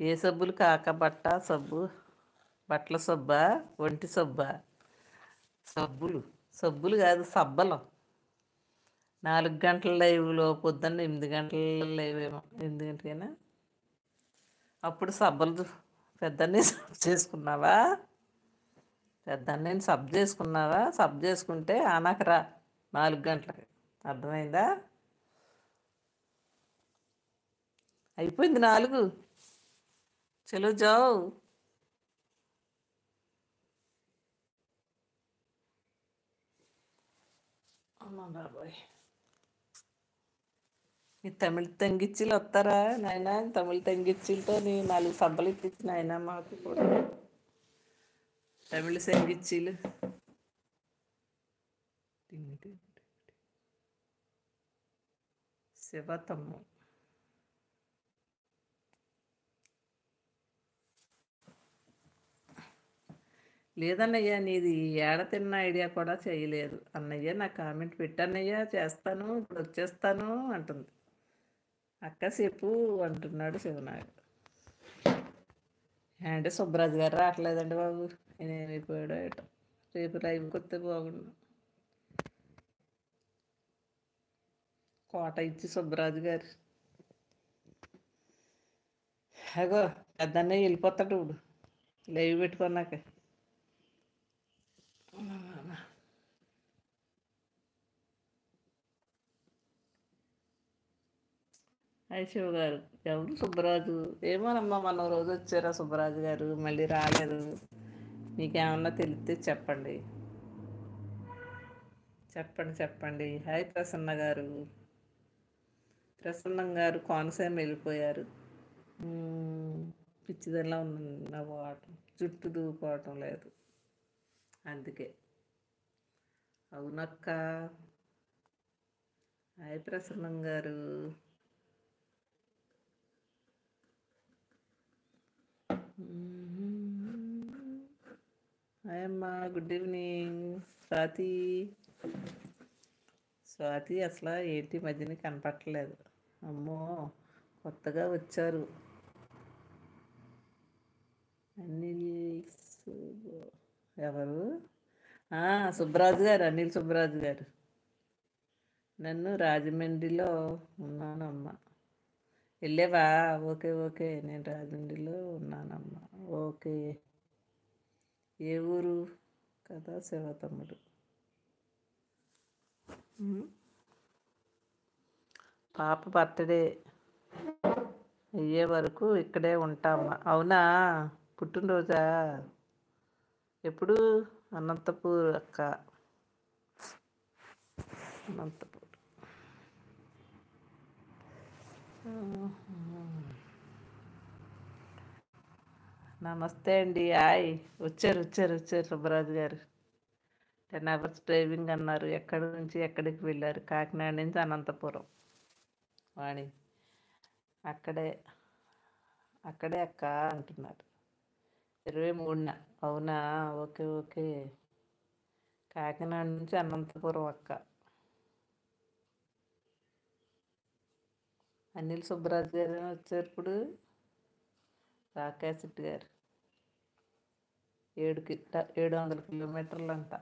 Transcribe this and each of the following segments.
ఏ సబ్బులు కాక సబ్బు, బట్టల సబ్బా, ఒంటి సబ్బా? సబ్బులు. సబ్బులు కాదు, సబ్బలు. 4 గంటల లైవ్లో పొద్దున్న 8 గంటల లైవ్ ఏమో, 8 గంటలకేనా? అప్పుడు సబ్బలు పెద్దన్ని సబ్ చేసుకున్నావా? పెద్దన్నని సబ్ చేసుకున్నావా? సబ్ చేసుకుంటే ఆనకరా 4 గంటలకి. అర్థమైందా? అయిపోయింది 4. చలో జావ్. అమ్మా బాబాయ్, ఈ తమిళ తెంగిచ్చిలు వస్తారా నాయన? తమిళ తెంగిచ్చిలతో నీ 4 సబ్బలు ఇప్పించిన ఆయన మాకు కూడా. తమిళ సెంగిచ్చిలు శివతమ్ము. లేదన్నయ్య, నీది ఏడ తిన్న ఐడియా కూడా చేయలేదు అన్నయ్య. నా కామెంట్ పెట్టన్నయ్య, చేస్తాను, ఇప్పుడు వచ్చేస్తాను అంటుంది. అక్క చెప్పు అంటున్నాడు శివనాయుడు. అంటే సుబ్బరాజు గారు రావట్లేదండి బాబు. నేను ఏమైపోయాడో ఏటో. రేపు లైవ్కి వస్తే బాగుండు. కోట ఇచ్చి సుబ్బరాజు గారు. అగో పెద్దన్నయ్య వెళ్ళిపోతాడు ఇప్పుడు లైవ్ పెట్టుకున్నాక. అయ్య శివ గారు, ఎవరు సుబ్బరాజు? ఏమోనమ్మా, మన రోజు వచ్చారా సుబ్బరాజు గారు, మళ్ళీ రాలేదు. మీకేమన్నా తెలిస్తే చెప్పండి. చెప్పండి చెప్పండి. హాయ్ ప్రసన్న గారు. ప్రసన్నం గారు కోనసీమ వెళ్ళిపోయారు. పిచ్చిదల్లా ఉంది నా వాటం, జుట్టు దూకోవటం లేదు అందుకే. అవునక్క. హాయ్ ప్రసన్నం గారు. హాయ్ అమ్మా, గుడ్ ఈవినింగ్. స్వాతి. స్వాతి అసలు ఏంటి మధ్యన కనపట్టలేదు. అమ్మో, కొత్తగా వచ్చారు. అనిల్ ఎవరు? సుబ్బరాజు గారు, అనిల్ సుబ్బరాజు గారు. నన్ను రాజమండ్రిలో ఉన్నానమ్మా. వెళ్ళేవా? ఓకే ఓకే, నేను రాజమండ్రిలో ఉన్నానమ్మా. ఓకే. ఏ ఊరు కదా శివ తమ్ముడు? పాప బర్త్డే అయ్యే వరకు ఇక్కడే ఉంటామా. అవునా? పుట్టినరోజా? ఎప్పుడు? అనంతపూర్ అక్క. అనంతపూర్. నమస్తే అండి. హాయ్. వచ్చారు వచ్చారు వచ్చారు సుబ్బరాజు గారు. 10 hours డ్రైవింగ్ అన్నారు. ఎక్కడి నుంచి ఎక్కడికి వెళ్ళారు? కాకినాడ నుంచి అనంతపురం. వాణి అక్కడే అక్కడే అక్క అంటున్నారు. 23న. అవునా? Okay okay. కాకినాడ నుంచి అనంతపురం అక్క. అనిల్ సుబ్బరాజు గారు వచ్చారు ఇప్పుడు. రాకేశెట్టి గారు. 700 కిలోమీటర్లు అంట.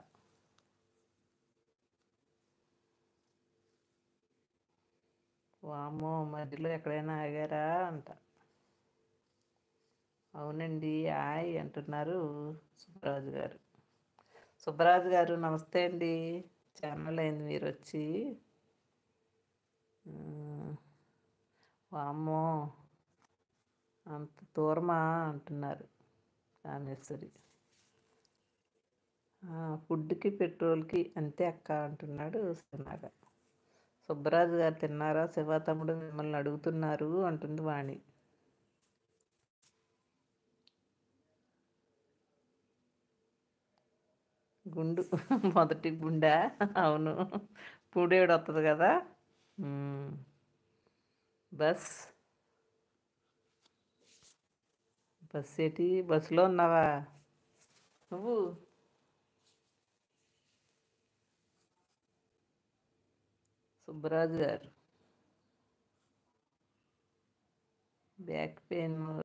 వామ్మో, మధ్యలో ఎక్కడైనా ఆగారా అంట. అవునండి హాయ్ అంటున్నారు సుబ్బరాజు గారు. సుబ్బరాజు గారు నమస్తే అండి. ఛానల్ అయింది మీరు వచ్చి. వామ్మో, అంత దూరమా అంటున్నారు రామేశ్వరి. ఫుడ్కి పెట్రోల్కి అంతే అక్క అంటున్నాడు సినాగా. సుబ్బరాజు గారు తిన్నారా? శివ తమ్ముడు మిమ్మల్ని అడుగుతున్నారు అంటుంది వాణి. గుండు మొదటి గుండా? అవును, పూడేడు వస్తుంది కదా. బస్ బస్ ఏంటి? బస్సులో ఉన్నావా నువ్వు? సుబ్బరాజు గారు బ్యాక్ పెయిన్